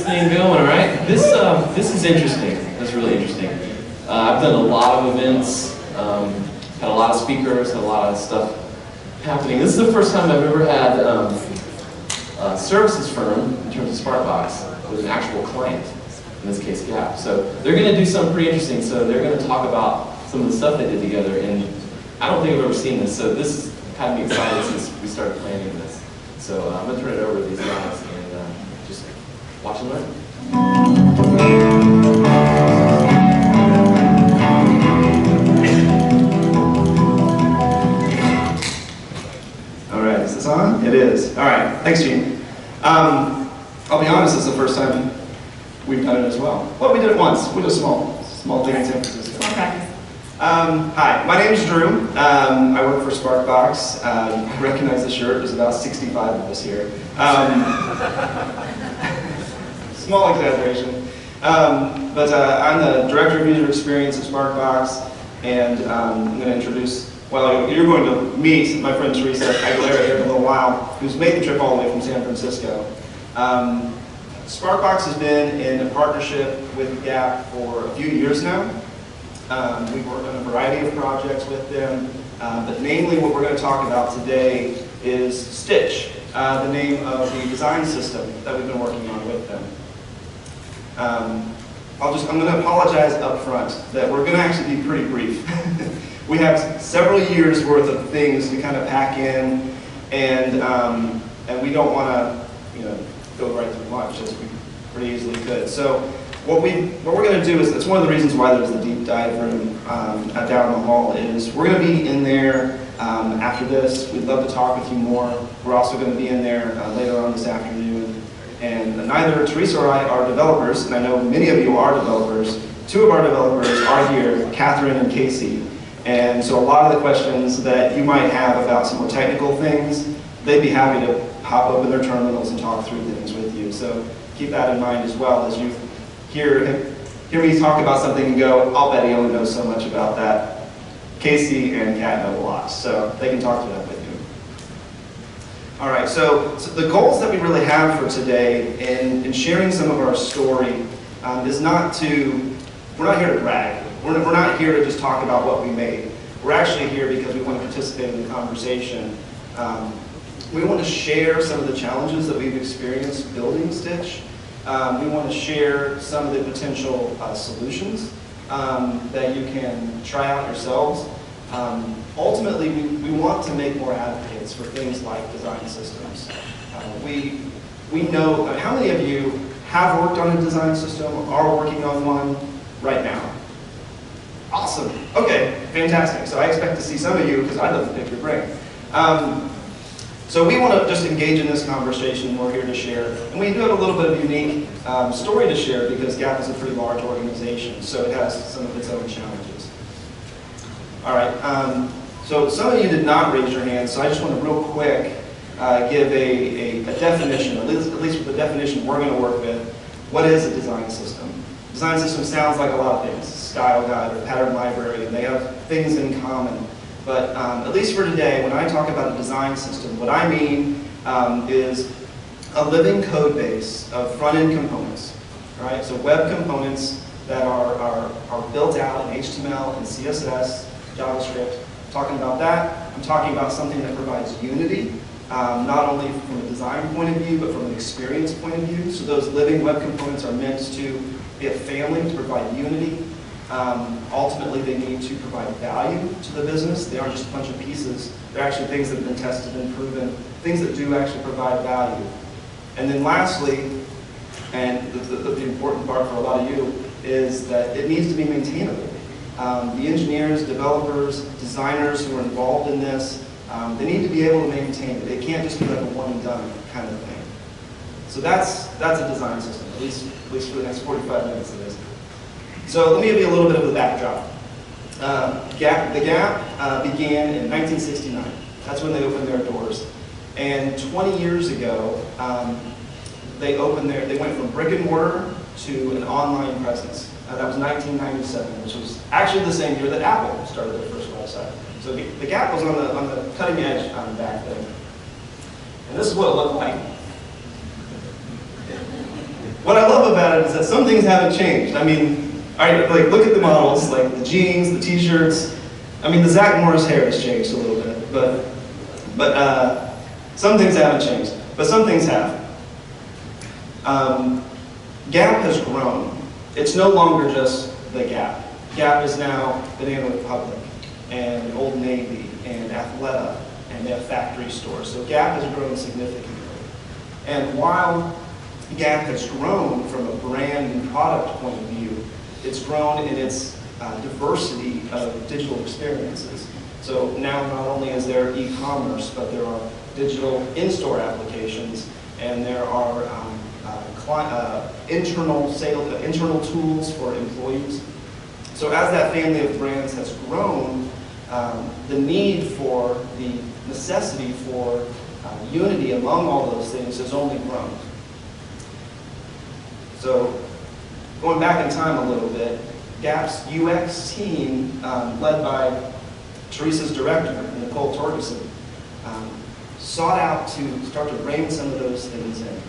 this thing going, all right? This is interesting. That's really interesting. I've done a lot of events, had a lot of speakers, had a lot of stuff happening. This is the first time I've ever had a services firm, in terms of Sparkbox, with an actual client, in this case Gap. So they're going to do something pretty interesting. So they're going to talk about some of the stuff they did together, and I don't think I've ever seen this, so this has had me excited since we started planning this. So I'm going to turn it over to these guys and just watch and learn. All right, is this on? It is. All right, thanks, Gene. I'll be honest, this is the first time we've done it as well. Well, we did it once. We did a small thing in San Francisco. Small practice. Hi, my name is Drew. I work for Sparkbox. I recognize the shirt. There's about 65 of us here. Small exaggeration. But I'm the Director of User Experience at Sparkbox, and I'm going to introduce, well, you're going to meet my friend Teresa Aguilera here in a little while, who's made the trip all the way from San Francisco. Sparkbox has been in a partnership with Gap for a few years now. We've worked on a variety of projects with them, but namely what we're going to talk about today is Stitch, the name of the design system that we've been working on with them. I'm going to apologize up front that we're going to actually be pretty brief. We have several years worth of things to kind of pack in, and we don't want to, go right through much, as we pretty easily could. So what we're going to do is, it's one of the reasons why there's the deep dive room down the hall, is we're going to be in there after this. We'd love to talk with you more. We're also going to be in there later on this afternoon. And neither Teresa or I are developers, and I know many of you are developers. Two of our developers are here, Catherine and Casey. And so a lot of the questions that you might have about some more technical things, they'd be happy to hop open their terminals and talk through things with you. So keep that in mind as well as you hear me talk about something and go, I'll bet he only knows so much about that. Casey and Kat know a lot, so they can talk to that with you. All right, so the goals that we really have for today in sharing some of our story is not to, we're not here to brag. We're not here to just talk about what we made. We're actually here because we want to participate in the conversation. We want to share some of the challenges that we've experienced building Stitch. We want to share some of the potential solutions that you can try out yourselves. Ultimately, we want to make more advocates for things like design systems. We know, how many of you have worked on a design system or are working on one right now? Awesome. Okay, fantastic. So I expect to see some of you, because I'd love to pick your brain. So we want to just engage in this conversation. We're here to share. And we do have a little bit of unique story to share because Gap is a pretty large organization, so it has some of its own challenges. All right, so some of you did not raise your hands, so I just want to real quick give a definition, at least with the definition we're going to work with. What is a design system? Design system sounds like a lot of things, style guide or pattern library, and they have things in common. But at least for today, when I talk about a design system, what I mean is a living code base of front-end components. Right? So web components that are built out in HTML and CSS, JavaScript. Talking about that, I'm talking about something that provides unity, not only from a design point of view, but from an experience point of view. So those living web components are meant to be a family to provide unity. Ultimately, they need to provide value to the business. They aren't just a bunch of pieces. They're actually things that have been tested and proven, things that do actually provide value. And then lastly, and the important part for a lot of you, is that it needs to be maintainable. The engineers, developers, designers who are involved in this, they need to be able to maintain it. It can't just be like a one and done kind of thing. So that's a design system, at least for the next 45 minutes it is. So let me give you a little bit of the backdrop. The Gap began in 1969. That's when they opened their doors. And 20 years ago, they went from brick and mortar to an online presence. That was 1997, which was actually the same year that Apple started their first website. So the Gap was on the cutting edge back then. And this is what it looked like. what I love about it is that some things haven't changed. I mean, like look at the models, like the jeans, the t-shirts. I mean, the Zach Morris hair has changed a little bit, but some things haven't changed, but some things have. Gap has grown. It's no longer just the Gap. Gap is now Banana Republic and Old Navy and Athleta, and they have factory stores. So Gap has grown significantly. And while Gap has grown from a brand and product point of view, it's grown in its diversity of digital experiences. So now not only is there e-commerce, but there are digital in-store applications, and there are internal tools for employees. So as that family of brands has grown, the need for, the necessity for unity among all those things has only grown. So going back in time a little bit, Gap's UX team, led by Teresa's director, Nicole Torgerson, sought out to start to rein some of those things in.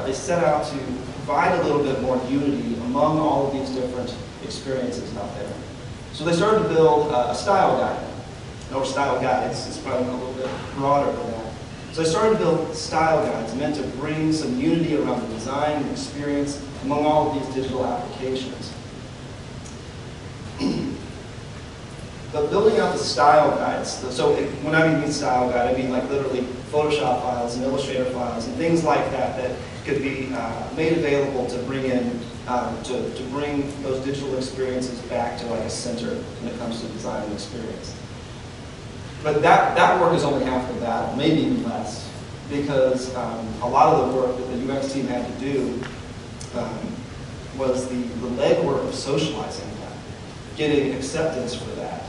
They set out to provide a little bit more unity among all of these different experiences out there. So they started to build a style guide, or style guides. It's probably a little bit broader than that. So they started to build style guides meant to bring some unity around the design and experience among all of these digital applications. But building out the style guides, so when I mean style guide, I mean like literally Photoshop files and Illustrator files and things like that that could be made available to bring in, to bring those digital experiences back to like a center when it comes to design and experience. But that work is only half the battle, maybe even less, because a lot of the work that the UX team had to do was the legwork of socializing that, getting acceptance for that,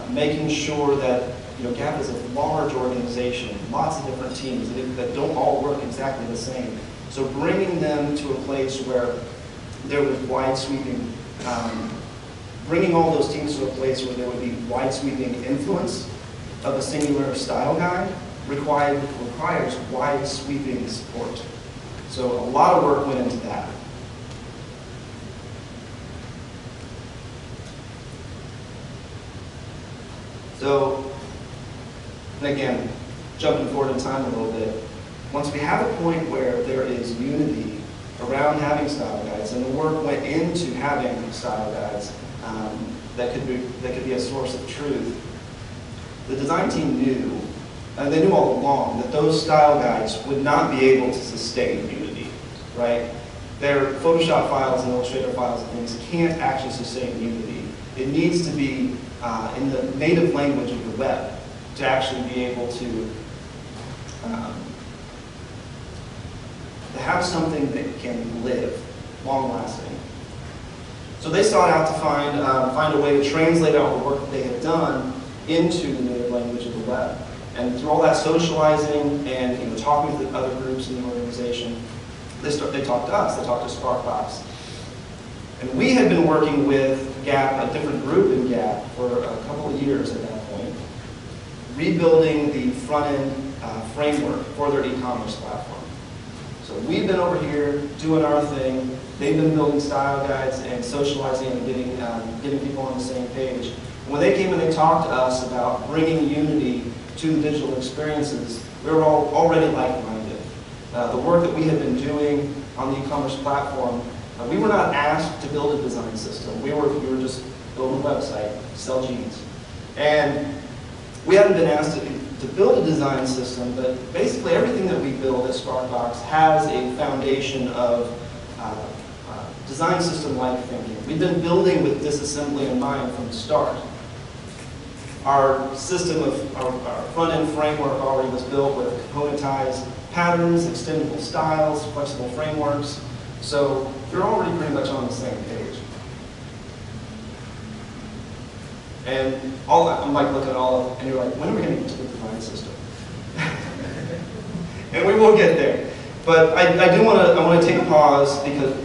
making sure that Gap is a large organization, lots of different teams that don't all work exactly the same. So bringing them to a place where there was wide sweeping, bringing all those teams to a place where there would be wide sweeping influence of a singular style guide requires wide sweeping support. So a lot of work went into that. So, and again, jumping forward in time a little bit, once we have a point where there is unity around having style guides, and the work went into having style guides that could be a source of truth, the design team knew, and they knew all along, that those style guides would not be able to sustain unity, right? Their Photoshop files and Illustrator files and things can't actually sustain unity. It needs to be in the native language of the web to actually be able to have something that can live, long-lasting. So they sought out to find a way to translate all the work that they had done into the native language of the web. And through all that socializing and talking with other groups in the organization, they talked to us, they talked to Sparkbox. And we had been working with Gap, a different group in Gap, for a couple of years at that point, rebuilding the front-end framework for their e-commerce platform. So we've been over here doing our thing. They've been building style guides and socializing and getting people on the same page. And when they came and they talked to us about bringing unity to the digital experiences, we were all already like-minded. The work that we had been doing on the e-commerce platform, we were not asked to build a design system. We were just building a website, sell jeans. And we hadn't been asked to build a design system, but basically everything that we build at Sparkbox has a foundation of design system-like thinking. We've been building with disassembly in mind from the start. Our system of our front-end framework already was built with componentized patterns, extendable styles, flexible frameworks. So you're already pretty much on the same page. And I'm like looking at all of, and you're like, when are we going to get to the design system? And we will get there. But I want to take a pause, because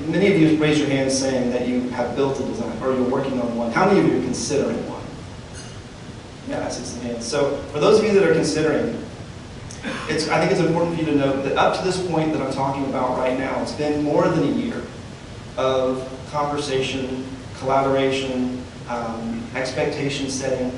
many of you raise your hands saying that you have built a design or you're working on one. How many of you are considering one? Yeah, I see some hands. So for those of you that are considering, I think it's important for you to note that up to this point that I'm talking about right now, it's been more than a year of conversation, collaboration, expectation setting.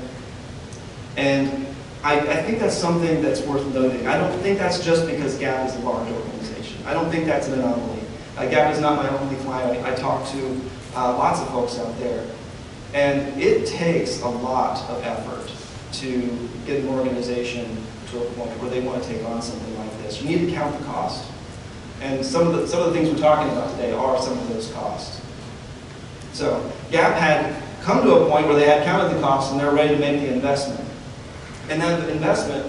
And I think that's something that's worth noting. I don't think that's just because Gap is a large organization. I don't think that's an anomaly. Gap is not my only client. I talk to lots of folks out there. And it takes a lot of effort to get an organization to a point where they want to take on something like this. You need to count the cost. And some of the things we're talking about today are some of those costs. So Gap had come to a point where they had counted the costs and they're ready to make the investment. And then the investment,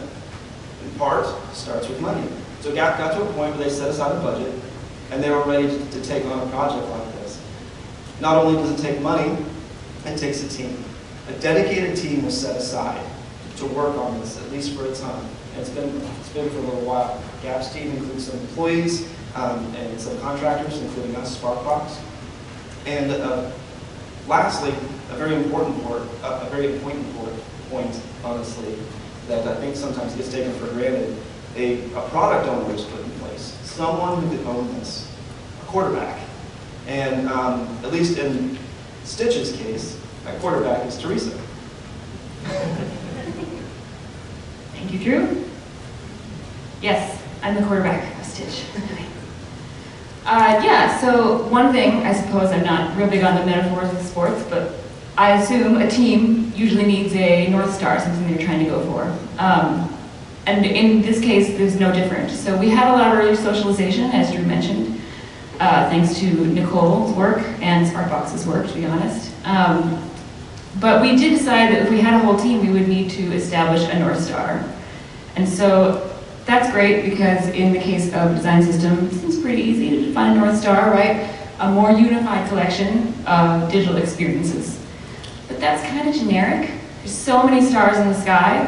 in part, starts with money. So Gap got to a point where they set aside a budget and they were ready to take on a project like this. Not only does it take money, it takes a team. A dedicated team was set aside to work on this, at least for a time. And it's been for a little while. Gap's team includes some employees and some contractors, including us, Sparkbox. And lastly, a very important point, honestly, that I think sometimes gets taken for granted. A product owner is put in place. Someone who could own this. A quarterback. And at least in Stitch's case, that quarterback is Teresa. Thank you, Drew. Yes, I'm the quarterback of Stitch. Yeah, so one thing, I suppose I'm not real big on the metaphors of sports, but I assume a team usually needs a North Star, something they're trying to go for. And in this case, there's no different. So we had a lot of early socialization, as Drew mentioned, thanks to Nicole's work and Sparkbox's work, to be honest. But we did decide that if we had a whole team, we would need to establish a North Star. And so that's great because in the case of design system, it seems pretty easy to define a North Star, right? A more unified collection of digital experiences. But that's kind of generic. There's so many stars in the sky.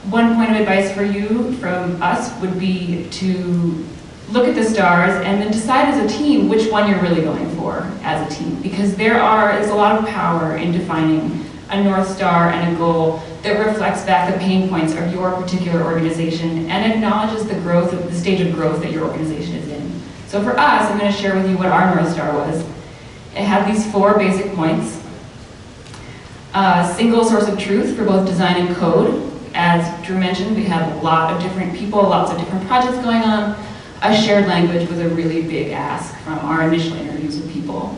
One point of advice for you from us would be to look at the stars and then decide as a team which one you're really going for as a team. Because there's a lot of power in defining a North Star and a goal that reflects back the pain points of your particular organization and acknowledges the stage of growth that your organization is in. So for us, I'm going to share with you what our North Star was. It had these 4 basic points. Single source of truth for both design and code. As Drew mentioned, we have a lot of different people, lots of different projects going on. A shared language was a really big ask from our initial interviews with people.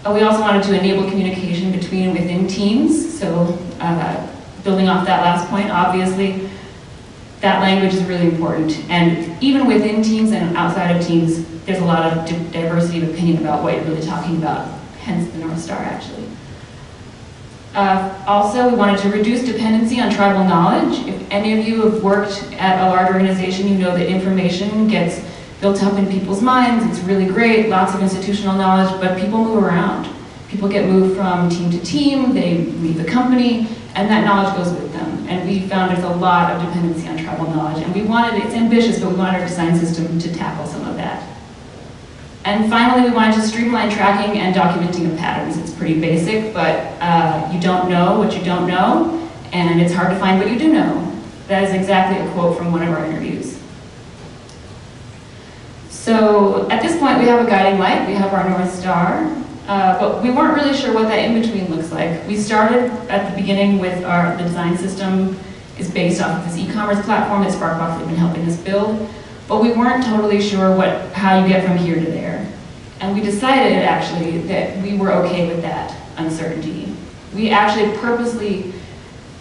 We also wanted to enable communication between and within teams. So building off that last point, obviously, that language is really important. And even within teams and outside of teams, there's a lot of diversity of opinion about what you're really talking about, hence the North Star, actually. Also, we wanted to reduce dependency on tribal knowledge. If any of you have worked at a large organization, you know that information gets built up in people's minds. It's really great, lots of institutional knowledge, but people move around. People get moved from team to team, they leave the company, and that knowledge goes with them. And we found there's a lot of dependency on tribal knowledge, and it's ambitious, but we wanted our design system to tackle some of that. And finally, we wanted to streamline tracking and documenting of patterns. It's pretty basic, but you don't know what you don't know, and it's hard to find what you do know. That is exactly a quote from one of our interviews. So at this point, we have a guiding light, we have our North Star, but we weren't really sure what that in-between looks like. We started at the beginning with the design system is based off of this e-commerce platform that Sparkbox had been helping us build. But we weren't totally sure how you get from here to there. And we decided, actually, that we were okay with that uncertainty. We actually purposely,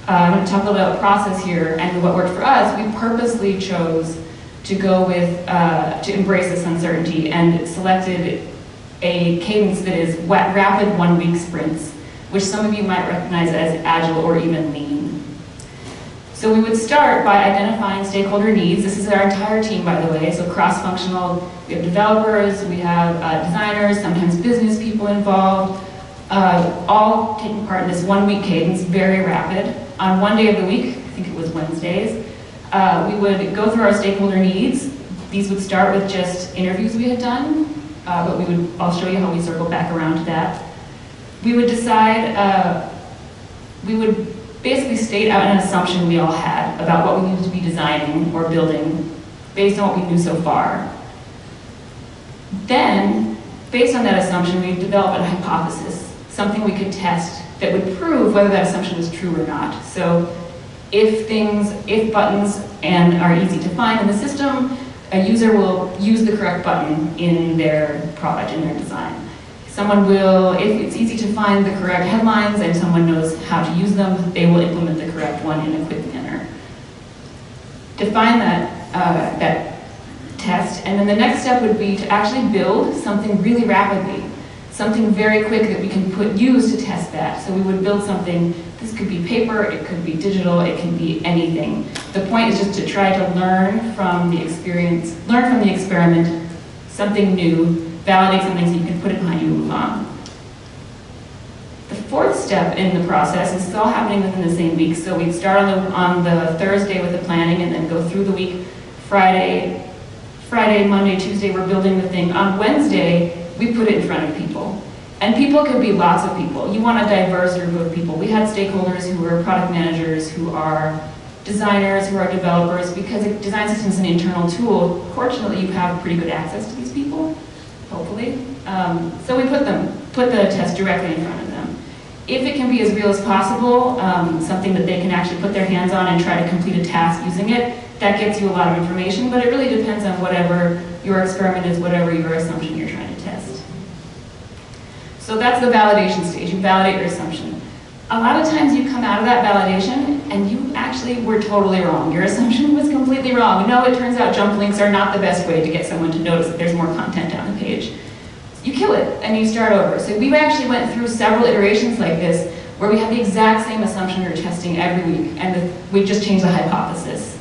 I'm going to talk a little about process here and what worked for us, we purposely chose to go with, to embrace this uncertainty and selected a cadence that is rapid 1-week sprints, which some of you might recognize as Agile or even Lean. So we would start by identifying stakeholder needs. This is our entire team, by the way, so cross-functional. We have developers, we have designers, sometimes business people involved, all taking part in this 1-week cadence, very rapid. On one day of the week, I think it was Wednesdays, we would go through our stakeholder needs. These would start with just interviews we had done, but I'll show you how we circle back around to that. We would decide, we would basically state out an assumption we all had about what we needed to be designing or building based on what we knew so far. Then, based on that assumption, we developed a hypothesis, something we could test that would prove whether that assumption was true or not. So if buttons are easy to find in the system, a user will use the correct button in their product, in their design. Someone will, if it's easy to find the correct headlines and someone knows how to use them, they will implement the correct one in a quick manner. Define that test, and then the next step would be to actually build something really rapidly, something very quick that we can use to test that. So we would build something, this could be paper, it could be digital, it can be anything. The point is just to try to learn from the experience, learn from the experiment, something new, validate something so you can put it behind you and move on. The fourth step in the process is all happening within the same week. So we'd start on the Thursday with the planning and then go through the week. Friday, Monday, Tuesday, we're building the thing. On Wednesday, we put it in front of people. And people could be lots of people. You want a diverse group of people. We had stakeholders who were product managers, who are designers, who are developers, because a design system is an internal tool. Fortunately, you have pretty good access to these people, hopefully. So we put the test directly in front of them. If it can be as real as possible, something that they can actually put their hands on and try to complete a task using it, that gets you a lot of information, but it really depends on whatever your experiment is, whatever your assumption you're trying to test. So that's the validation stage. You validate your assumption. A lot of times you come out of that validation and you actually were totally wrong. Your assumption was completely wrong. No, it turns out jump links are not the best way to get someone to notice that there's more content down the page. You kill it and you start over. So we actually went through several iterations like this where we had the exact same assumption we were testing every week, and we just changed the hypothesis.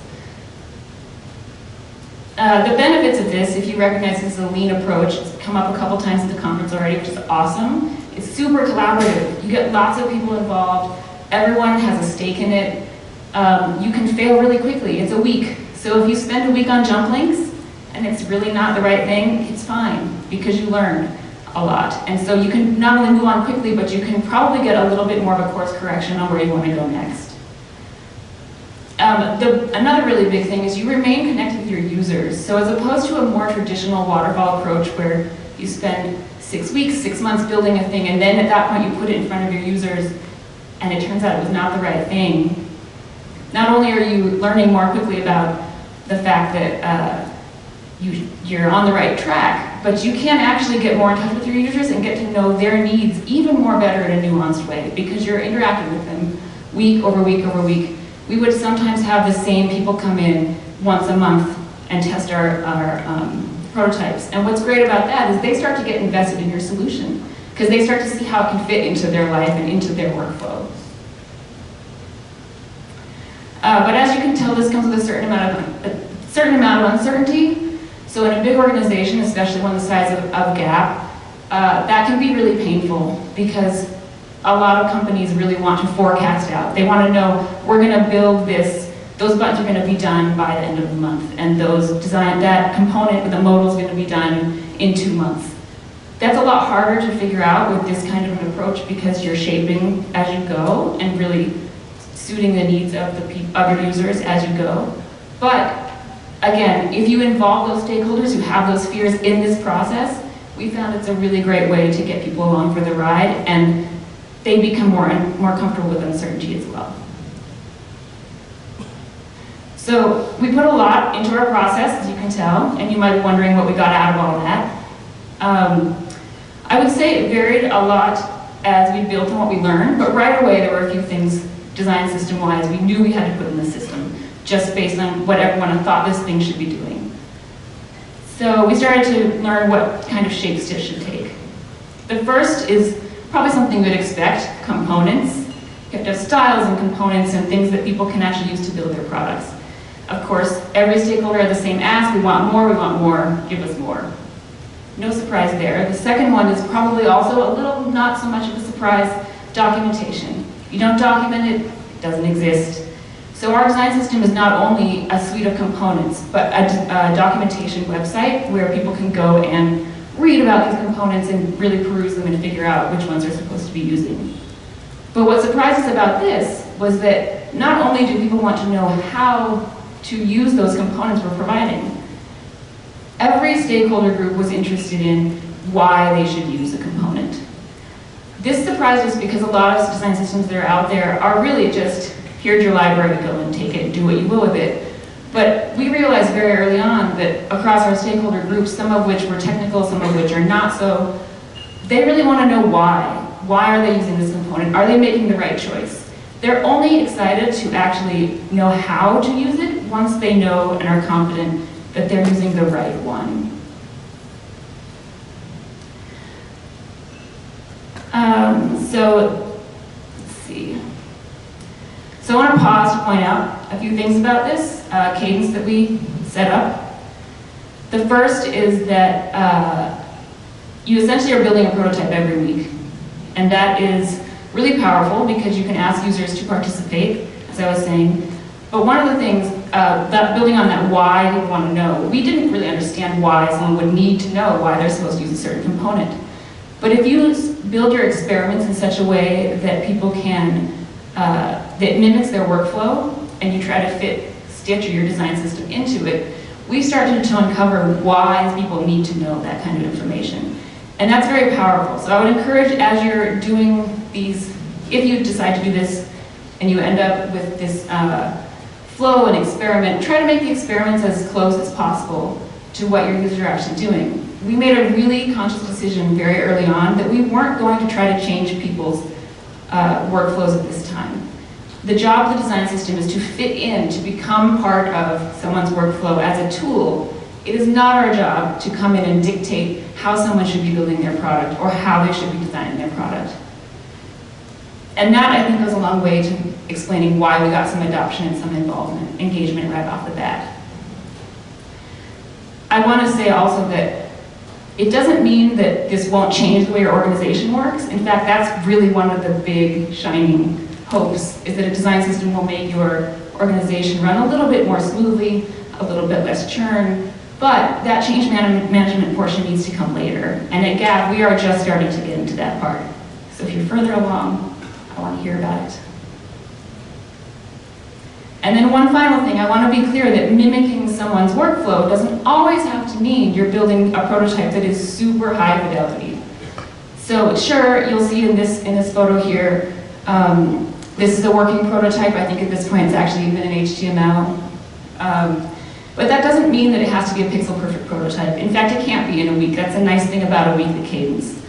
The benefits of this, if you recognize this is a lean approach, it's come up a couple times at the conference already, which is awesome. It's super collaborative. You get lots of people involved. Everyone has a stake in it. You can fail really quickly. It's a week. So if you spend a week on jump links and it's really not the right thing, it's fine because you learned a lot. And so you can not only move on quickly, but you can probably get a little bit more of a course correction on where you want to go next. Another really big thing is you remain connected with your users. So as opposed to a more traditional waterfall approach where you spend 6 weeks, 6 months building a thing, and then at that point you put it in front of your users, and it turns out it was not the right thing. Not only are you learning more quickly about the fact that you're on the right track, but you can actually get more in touch with your users and get to know their needs even more better in a nuanced way because you're interacting with them week over week over week. We would sometimes have the same people come in once a month and test our prototypes. And what's great about that is they start to get invested in your solution because they start to see how it can fit into their life and into their workflow. But as you can tell, this comes with a certain amount of uncertainty. So in a big organization, especially one the size of Gap, that can be really painful because a lot of companies really want to forecast out. They want to know, we're going to build this, those buttons are going to be done by the end of the month, and that component with the modal is going to be done in 2 months. That's a lot harder to figure out with this kind of an approach because you're shaping as you go and really suiting the needs of your users as you go. But again, if you involve those stakeholders who have those fears in this process, we found it's a really great way to get people along for the ride, and they become more comfortable with uncertainty as well. So we put a lot into our process, as you can tell, and you might be wondering what we got out of all that. I would say it varied a lot as we built and what we learned, but right away there were a few things, design system-wise, we knew we had to put in the system, just based on what everyone thought this thing should be doing. So we started to learn what kind of shapes it should take. The first is probably something you'd expect, components. You have to have styles and components and things that people can actually use to build their products. Of course, every stakeholder had the same ask, we want more, give us more. No surprise there. The second one is probably also a little not so much of a surprise, documentation. You don't document it, it doesn't exist. So our design system is not only a suite of components, but a documentation website where people can go and read about these components and really peruse them and figure out which ones they're supposed to be using. But what surprises about this was that not only do people want to know how to use those components we're providing, every stakeholder group was interested in why they should use a component. This surprised us because a lot of design systems that are out there are really just, here's your library, go and take it, do what you will with it. But we realized very early on that across our stakeholder groups, some of which were technical, some of which are not so, they really want to know why. Why are they using this component? Are they making the right choice? They're only excited to actually know how to use it once they know and are confident that they're using the right one. So, let's see. So I want to pause to point out a few things about this cadence that we set up. The first is that you essentially are building a prototype every week. And that is really powerful because you can ask users to participate, as I was saying. But one of the things, that building on that why people want to know, we didn't really understand why someone would need to know why they're supposed to use a certain component. But if you build your experiments in such a way that people can, that mimics their workflow, and you try to fit Stitch or your design system into it, we started to uncover why people need to know that kind of information. And that's very powerful. So I would encourage, as you're doing these, if you decide to do this and you end up with this flow and experiment, try to make the experiments as close as possible to what your users are actually doing. We made a really conscious decision very early on that we weren't going to try to change people's workflows at this time. The job of the design system is to fit in, to become part of someone's workflow as a tool. It is not our job to come in and dictate how someone should be building their product or how they should be designing their product. And that, I think, goes a long way to explaining why we got some adoption and some involvement, engagement right off the bat. I want to say also that it doesn't mean that this won't change the way your organization works. In fact, that's really one of the big shining hopes, is that a design system will make your organization run a little bit more smoothly, a little bit less churn, but that change management portion needs to come later. And at GAP, we are just starting to get into that part. So if you're further along, I want to hear about it. And then one final thing, I want to be clear that mimicking someone's workflow doesn't always have to mean you're building a prototype that is super high fidelity. So sure, you'll see in this photo here, this is a working prototype. I think at this point it's actually even in HTML. But that doesn't mean that it has to be a pixel-perfect prototype. In fact, it can't be in a week. That's a nice thing about a weekly cadence.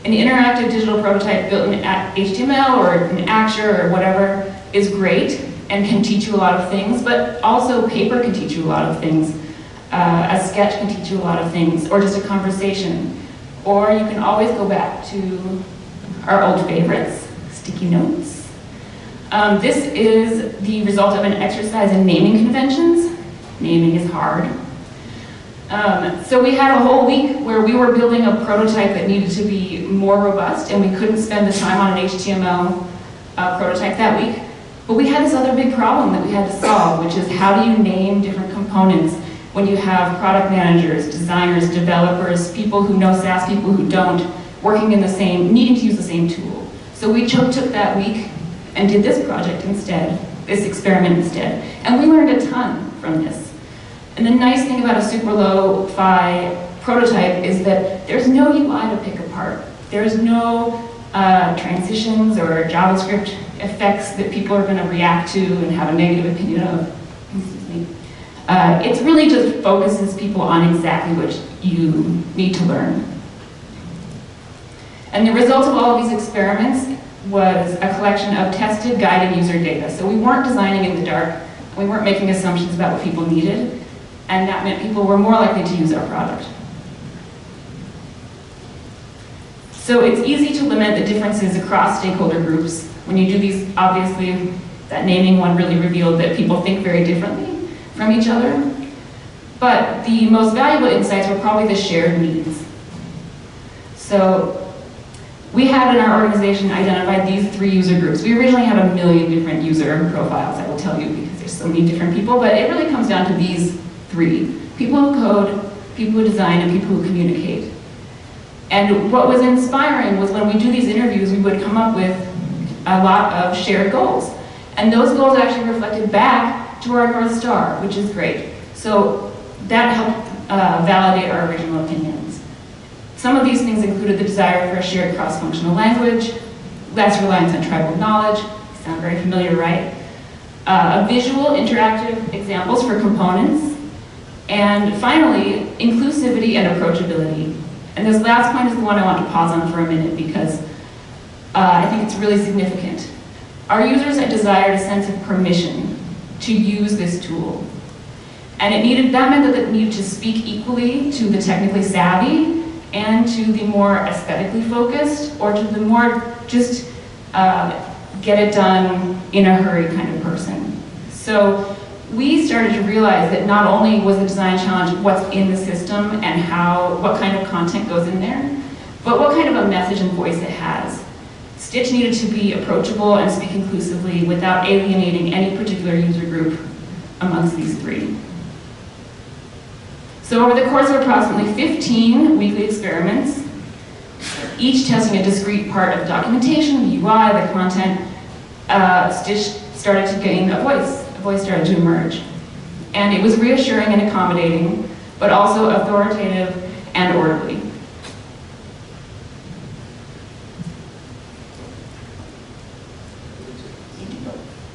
An interactive digital prototype built in HTML or in Agile or whatever is great and can teach you a lot of things, but also paper can teach you a lot of things. A sketch can teach you a lot of things, or just a conversation. Or you can always go back to our old favorites, sticky notes. This is the result of an exercise in naming conventions. Naming is hard. So we had a whole week where we were building a prototype that needed to be more robust, and we couldn't spend the time on an HTML prototype that week. But we had this other big problem that we had to solve, which is how do you name different components when you have product managers, designers, developers, people who know SaaS, people who don't, working in the same, needing to use the same tool. So we took that week and did this project instead, this experiment instead. And we learned a ton from this. And the nice thing about a super low-fi prototype is that there's no UI to pick apart. There's no transitions or JavaScript effects that people are going to react to and have a negative opinion of. Excuse me. It really just focuses people on exactly what you need to learn. And the result of all of these experiments was a collection of tested, guided user data. So we weren't designing in the dark. We weren't making assumptions about what people needed. And that meant people were more likely to use our product. So it's easy to limit the differences across stakeholder groups. When you do these, obviously, that naming one really revealed that people think very differently from each other. But the most valuable insights were probably the shared needs. So we had in our organization identified these 3 user groups. We originally had 1 million different user profiles, I will tell you, because there's so many different people, but it really comes down to these 3. People who code, people who design, and people who communicate. And what was inspiring was when we do these interviews, we would come up with a lot of shared goals. And those goals actually reflected back to our North Star, which is great. So that helped validate our original opinions. Some of these things included the desire for a shared cross-functional language, less reliance on tribal knowledge, sound very familiar, right? Visual, interactive examples for components, and finally, inclusivity and approachability. And this last point is the one I want to pause on for a minute because I think it's really significant. Our users had desired a sense of permission to use this tool. And that meant that it needed to speak equally to the technically savvy and to the more aesthetically focused, or to the more just get it done in a hurry kind of person. So we started to realize that not only was the design challenge what's in the system and what kind of content goes in there, but what kind of a message and voice it has. Stitch needed to be approachable and speak inclusively without alienating any particular user group amongst these three. So over the course of approximately 15 weekly experiments, each testing a discrete part of the documentation, the UI, the content, Stitch started to gain a voice. A voice started to emerge. And it was reassuring and accommodating, but also authoritative and orderly.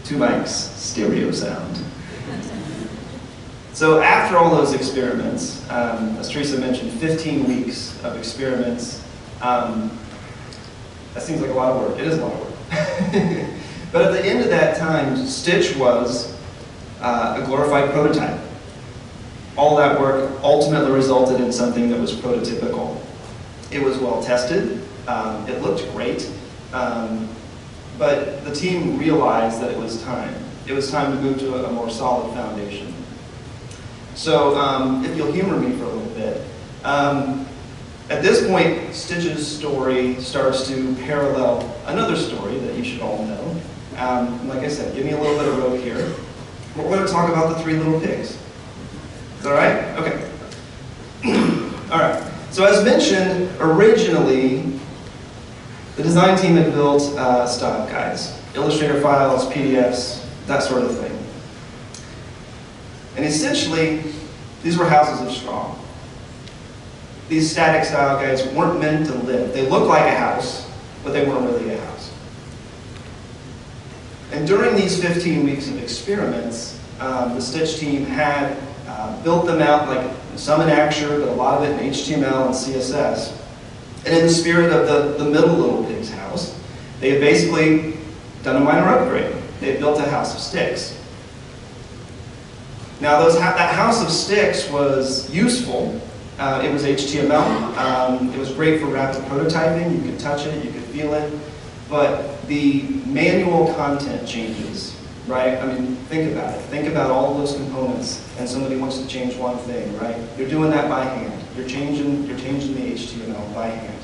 Two mics, stereo sound. So after all those experiments, as Teresa mentioned, 15 weeks of experiments, that seems like a lot of work. It is a lot of work. But at the end of that time, Stitch was a glorified prototype. All that work ultimately resulted in something that was prototypical. It was well tested. It looked great. But the team realized that it was time. It was time to move to a more solid foundation. So if you'll humor me for a little bit, at this point, Stitch's story starts to parallel another story that you should all know. Like I said, give me a little bit of rope here. We're going to talk about the three little pigs. Is that all right? Okay. All right. So as mentioned, originally, the design team had built style guides, Illustrator files, PDFs, that sort of thing. And essentially, these were houses of straw. These static style guides weren't meant to live. They looked like a house, but they weren't really a house. And during these 15 weeks of experiments, the Stitch team had built them out, like some in Agile, but a lot of it in HTML and CSS. And in the spirit of the middle Little Pig's house, they had basically done a minor upgrade. They had built a house of sticks. Now, that house of sticks was useful. It was HTML. It was great for rapid prototyping. You could touch it, you could feel it. But the manual content changes, right? I mean, think about it. Think about all of those components, and somebody wants to change one thing, right? You're doing that by hand. You're changing the HTML by hand.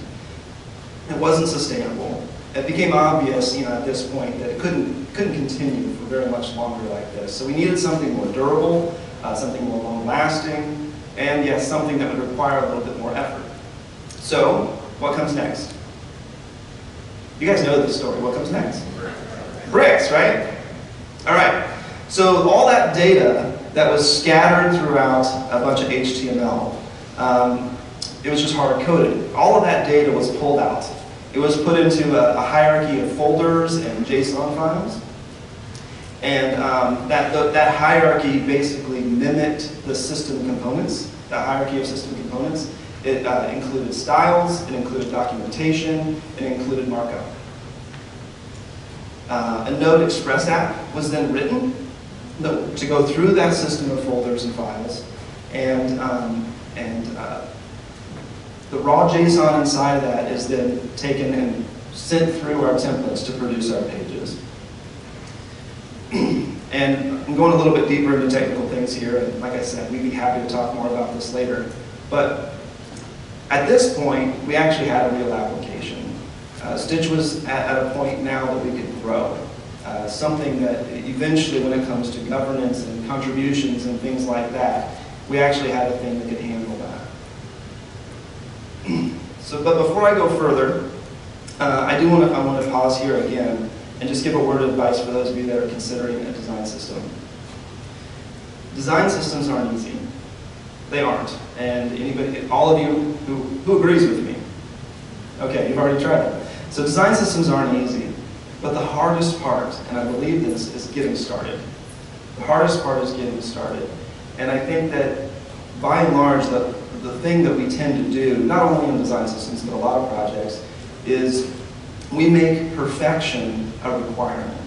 It wasn't sustainable. It became obvious, at this point that it couldn't continue for very much longer like this. So we needed something more durable, something more long-lasting, and yes, something that would require a little bit more effort. So, what comes next? You guys know this story. What comes next? Bricks, right? All right. So all that data that was scattered throughout a bunch of HTML, it was just hard-coded. All of that data was pulled out. It was put into a hierarchy of folders and JSON files. And that hierarchy basically mimicked the system components, the hierarchy of system components. It included styles, it included documentation, it included markup. A Node Express app was then written to go through that system of folders and files, and the raw JSON inside of that is then taken and sent through our templates to produce our pages. And I'm going a little bit deeper into technical things here, and like I said, we'd be happy to talk more about this later. But at this point, we actually had a real application. Stitch was at a point now that we could grow. Something that eventually, when it comes to governance and contributions and things like that, we actually had a thing that could handle that. But before I go further, I want to pause here again and just give a word of advice for those of you that are considering a design system. Design systems aren't easy. They aren't. And anybody, all of you who agrees with me? Okay, you've already tried it. So design systems aren't easy. But the hardest part, and I believe this, is getting started. The hardest part is getting started. And I think that, by and large, the thing that we tend to do, not only in design systems, but a lot of projects, is we make perfection a requirement.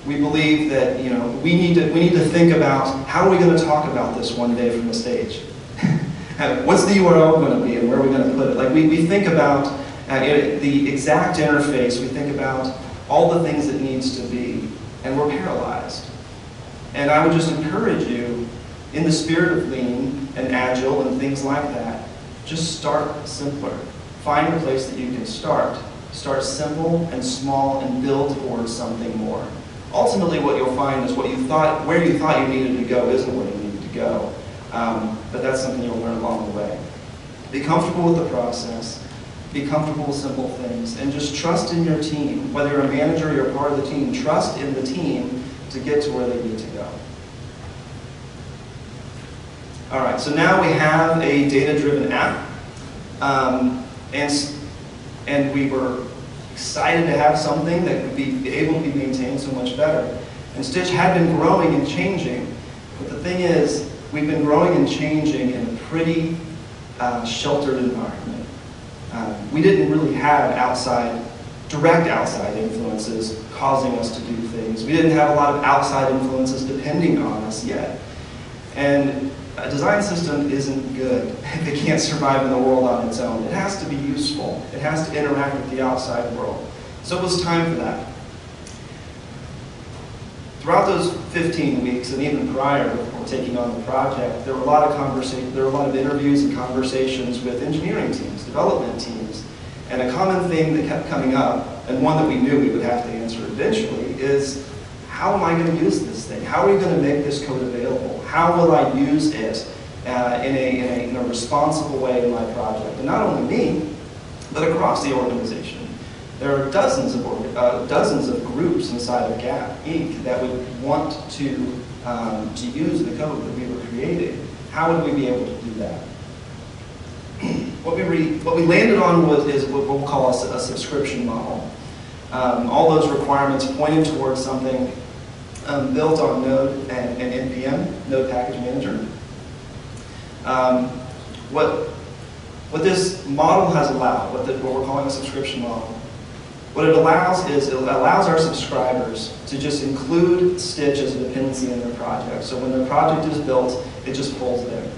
We believe that, you know, we need to think about how are we going to talk about this one day from the stage. What's the URL going to be and where are we going to put it? Like we think about the exact interface, we think about all the things it needs to be, and we're paralyzed. And I would just encourage you, in the spirit of lean and agile and things like that, just start simpler. Find a place that you can start. Start simple and small and build towards something more. Ultimately, what you'll find is where you thought you needed to go isn't where you needed to go. But that's something you'll learn along the way. Be comfortable with the process. Be comfortable with simple things. And just trust in your team. Whether you're a manager or you're part of the team, trust in the team to get to where they need to go. All right, so now we have a data-driven app. And we were excited to have something that would be able to be maintained so much better. And Stitch had been growing and changing, but the thing is, we've been growing and changing in a pretty sheltered environment. We didn't really have direct outside influences causing us to do things. We didn't have a lot of outside influences depending on us yet. And a design system isn't good if it can't survive in the world on its own. It has to be useful. It has to interact with the outside world. So it was time for that. Throughout those 15 weeks, and even prior before taking on the project, there were a lot of interviews and conversations with engineering teams, development teams, and a common theme that kept coming up, and one that we knew we would have to answer eventually, is how am I going to use this thing? How are we going to make this code available? How will I use it in a responsible way in my project? And not only me, but across the organization. There are dozens of groups inside of Gap Inc. that would want to use the code that we were creating. How would we be able to do that? What we landed on is what we'll call a subscription model. All those requirements pointed towards something built on Node and NPM, Node Package Manager. What this model has allowed, what we're calling a subscription model, what it allows is it allows our subscribers to just include Stitch as a dependency in their project. So when their project is built, it just pulls it in.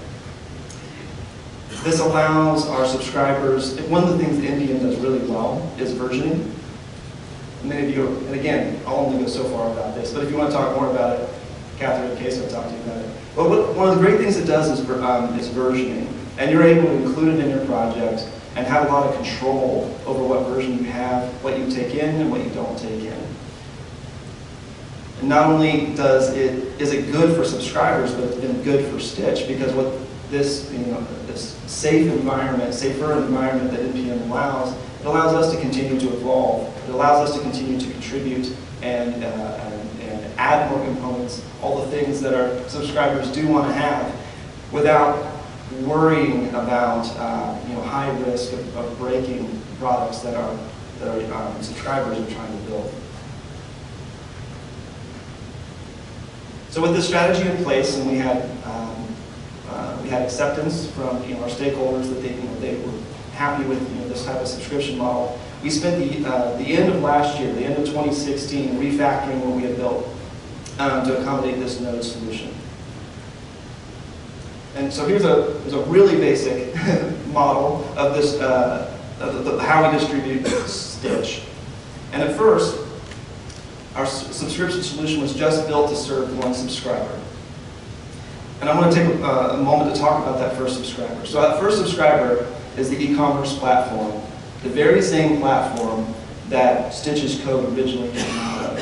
This allows our subscribers, one of the things that NPM does really well is versioning. Many of you, and again, I'll only go so far about this, but if you want to talk more about it, Catherine and Case will talk to you about it. But one of the great things it does is versioning. And you're able to include it in your project and have a lot of control over what version you have, what you take in and what you don't take in. And not only is it good for subscribers, but it's been good for Stitch, because what this safer environment that NPM allows, it allows us to continue to evolve. It allows us to continue to contribute and add more components, all the things that our subscribers do want to have, without worrying about high risk of breaking products that our subscribers are trying to build. So with this strategy in place, and we had acceptance from our stakeholders that they were happy with this type of subscription model, we spent the end of last year, the end of 2016, refactoring what we had built to accommodate this Node solution. And so here's a really basic model of this, how we distribute Stitch. And at first, our subscription solution was just built to serve one subscriber. And I want to take a moment to talk about that first subscriber. So that first subscriber is the e-commerce platform, the very same platform that Stitch's code originally came out of.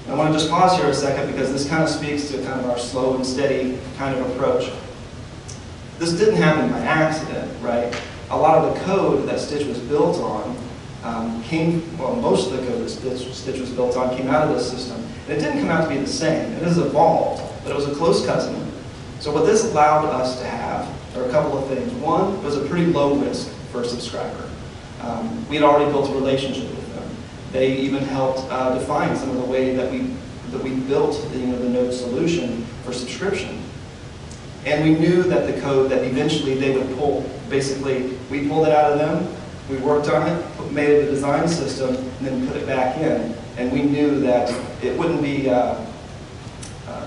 And I want to just pause here a second, because this kind of speaks to kind of our slow and steady kind of approach. This didn't happen by accident, right? A lot of the code that Stitch was built on most of the code that Stitch was built on came out of this system. And it didn't come out to be the same. It has evolved, but it was a close cousin. So what this allowed us to have are a couple of things. One, it was a pretty low risk for a subscriber. We had already built a relationship with them. They even helped define some of the way that we built the node solution for subscription. And we knew that the code that eventually they would pull, basically, we pulled it out of them, we worked on it, made it a design system, and then put it back in. And we knew that it wouldn't be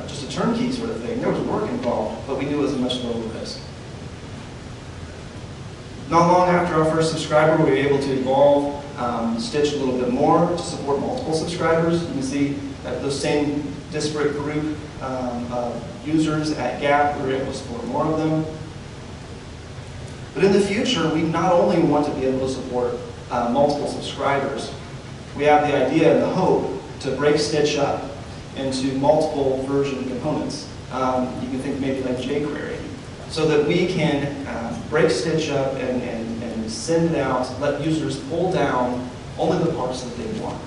just a turnkey sort of thing. There was work involved, but we knew it was a much lower risk. Not long after our first subscriber, we were able to evolve Stitch a little bit more to support multiple subscribers. You can see that those same disparate group of users at Gap, we were able to support more of them. But in the future, we not only want to be able to support multiple subscribers, we have the idea and the hope to break Stitch up into multiple version components. You can think maybe like jQuery, so that we can break Stitch up and send it out, let users pull down only the parts that they want.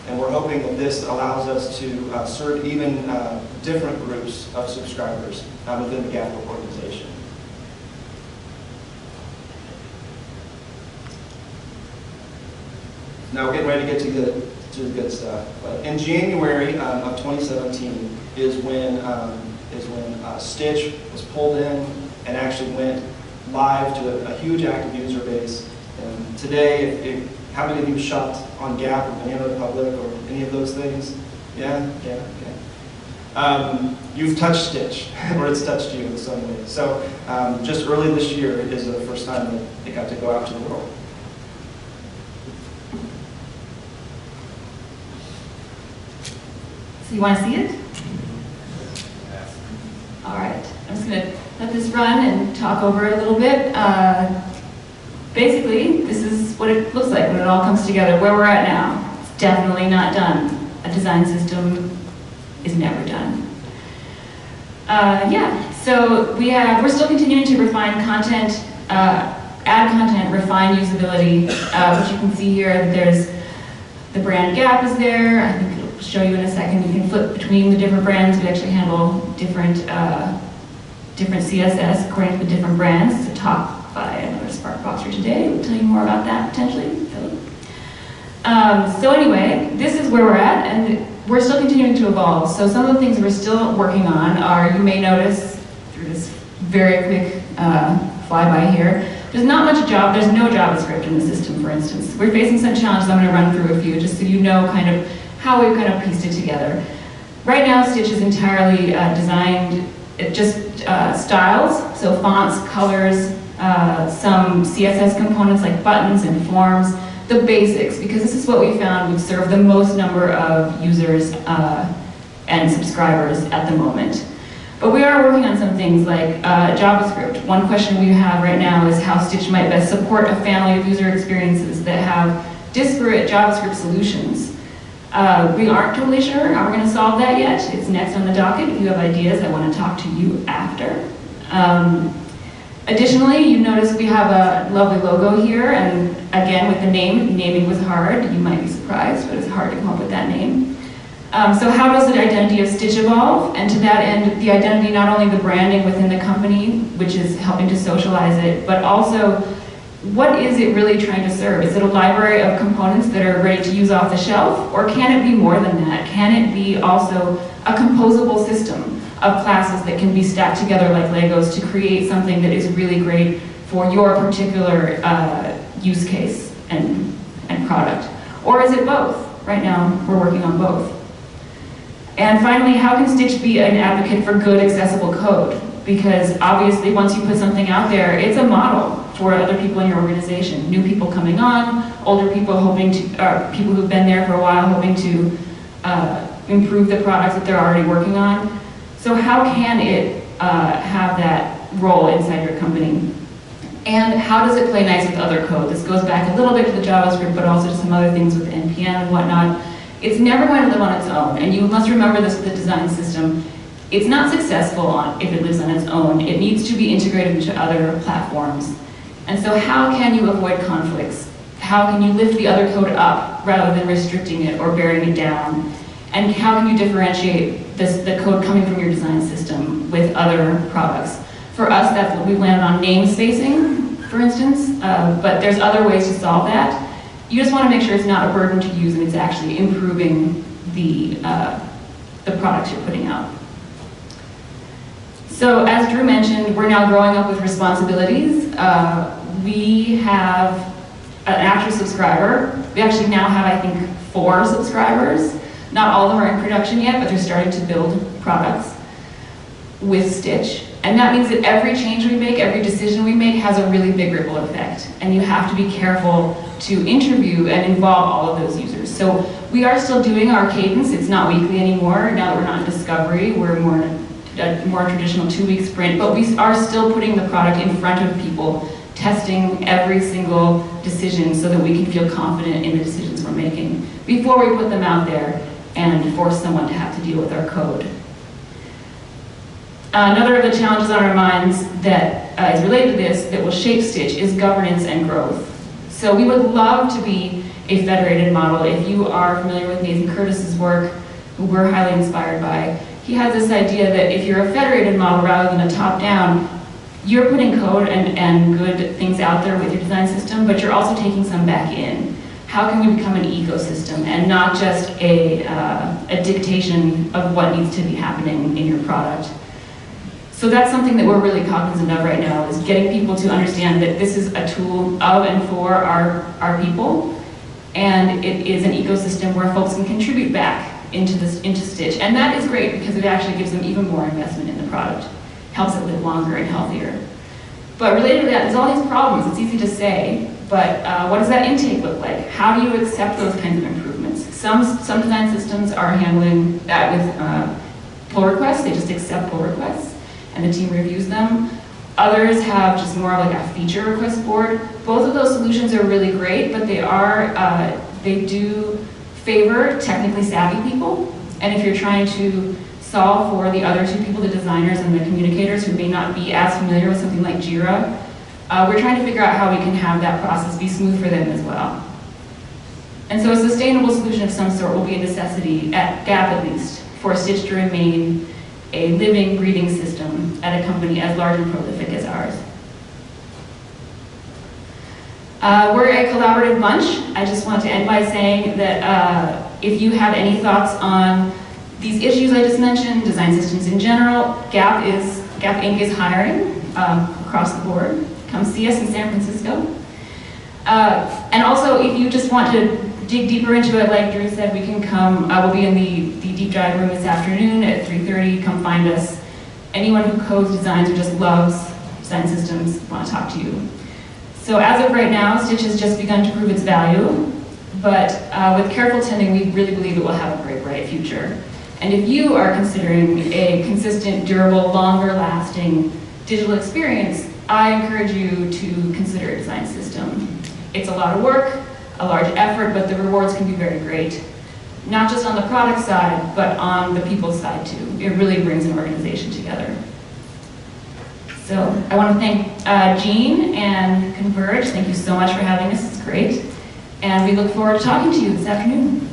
And we're hoping that this allows us to serve even different groups of subscribers within the Gap organization. Now we're getting ready to get to the good stuff. But in January of 2017 is when Stitch was pulled in and actually went live to a huge active user base. And today, how many of you shopped on Gap or Banana Republic or any of those things? Yeah, okay. You've touched Stitch, or it's touched you in some way. So just early this year is the first time that it got to go out to the world. So you want to see it? All right, I'm just going to let this run and talk over it a little bit. Basically, this is what it looks like when it all comes together. Where we're at now, it's definitely not done. A design system is never done. Yeah, so we're still continuing to refine content, add content, refine usability, which you can see here. There's the brand Gap is there. I think it'll show you in a second. You can flip between the different brands. We actually handle different CSS according to the different brands. It's a talk by another Sparkboxer today. We'll tell you more about that potentially. So anyway, this is where we're at, and we're still continuing to evolve. So some of the things we're still working on are, you may notice through this very quick flyby here, there's not much there's no JavaScript in the system, for instance. We're facing some challenges. I'm going to run through a few just so you know kind of how we've kind of pieced it together. Right now, Stitch is entirely designed, just styles, so fonts, colors, some CSS components like buttons and forms, the basics, because this is what we found would serve the most number of users and subscribers at the moment. But we are working on some things like JavaScript. One question we have right now is how Stitch might best support a family of user experiences that have disparate JavaScript solutions. We aren't totally sure how we're going to solve that yet. It's next on the docket. If you have ideas, I want to talk to you after. Additionally, you notice we have a lovely logo here, and again with the naming was hard. You might be surprised, but it's hard to come up with that name. So how does the identity of Stitch evolve? And to that end, the identity, not only the branding within the company, which is helping to socialize it, but also what is it really trying to serve? Is it a library of components that are ready to use off the shelf? Or can it be more than that? Can it be also a composable system of classes that can be stacked together like Legos to create something that is really great for your particular use case and product? Or is it both? Right now, we're working on both. And finally, how can Stitch be an advocate for good, accessible code? Because obviously, once you put something out there, it's a model for other people in your organization. New people coming on, older people hoping to, people who've been there for a while hoping to improve the products that they're already working on. So how can it have that role inside your company? And how does it play nice with other code? This goes back a little bit to the JavaScript, but also to some other things with NPM and whatnot. It's never going to live on its own, and you must remember this with the design system. It's not successful if it lives on its own. It needs to be integrated into other platforms. And so how can you avoid conflicts? How can you lift the other code up rather than restricting it or bearing it down? And how can you differentiate the code coming from your design system with other products? For us, that's what we landed on namespacing, for instance, but there's other ways to solve that. You just want to make sure it's not a burden to use and it's actually improving the products you're putting out. So as Drew mentioned, we're now growing up with responsibilities. We have an active subscriber. We actually now have, I think, 4 subscribers. Not all of them are in production yet, but they're starting to build products with Stitch. And that means that every change we make, every decision we make has a really big ripple effect. And you have to be careful to interview and involve all of those users. So we are still doing our cadence. It's not weekly anymore. Now that we're not in discovery, we're more in a more traditional 2-week sprint, but we are still putting the product in front of people, testing every single decision so that we can feel confident in the decisions we're making before we put them out there and force someone to have to deal with our code. Another of the challenges on our minds that is related to this that will shape Stitch is governance and growth. So we would love to be a federated model. If you are familiar with Nathan Curtis's work, who we're highly inspired by, he has this idea that if you're a federated model rather than a top-down, you're putting code and good things out there with your design system, but you're also taking some back in. How can we become an ecosystem and not just a dictation of what needs to be happening in your product? So that's something that we're really cognizant of right now, is getting people to understand that this is a tool of and for our people, and it is an ecosystem where folks can contribute back into Stitch. And that is great because it actually gives them even more investment in the product, helps it live longer and healthier. But related to that, there's all these problems. It's easy to say, but what does that intake look like? How do you accept those kinds of improvements? Some design systems are handling that with pull requests. They just accept pull requests, and the team reviews them. Others have just more of like a feature request board. Both of those solutions are really great, but they do favor technically savvy people. And if you're trying to solve for the other 2 people, the designers and the communicators who may not be as familiar with something like Jira, we're trying to figure out how we can have that process be smooth for them as well. And so a sustainable solution of some sort will be a necessity, at Gap at least, for Stitch to remain a living, breathing system at a company as large and prolific as ours. We're a collaborative bunch. I just want to end by saying that if you have any thoughts on these issues I just mentioned, design systems in general, Gap Inc. is hiring across the board. Come see us in San Francisco. And also, if you just want to dig deeper into it, like Drew said, we can come. We'll be in the deep dive room this afternoon at 3:30. Come find us. Anyone who codes, designs, or just loves design systems, want to talk to you. So as of right now, Stitch has just begun to prove its value, but with careful tending, we really believe it will have a very bright future. And if you are considering a consistent, durable, longer-lasting digital experience, I encourage you to consider a design system. It's a lot of work, a large effort, but the rewards can be very great. Not just on the product side, but on the people side too. It really brings an organization together. So I want to thank Jean and Converge. Thank you so much for having us. It's great. And we look forward to talking to you this afternoon.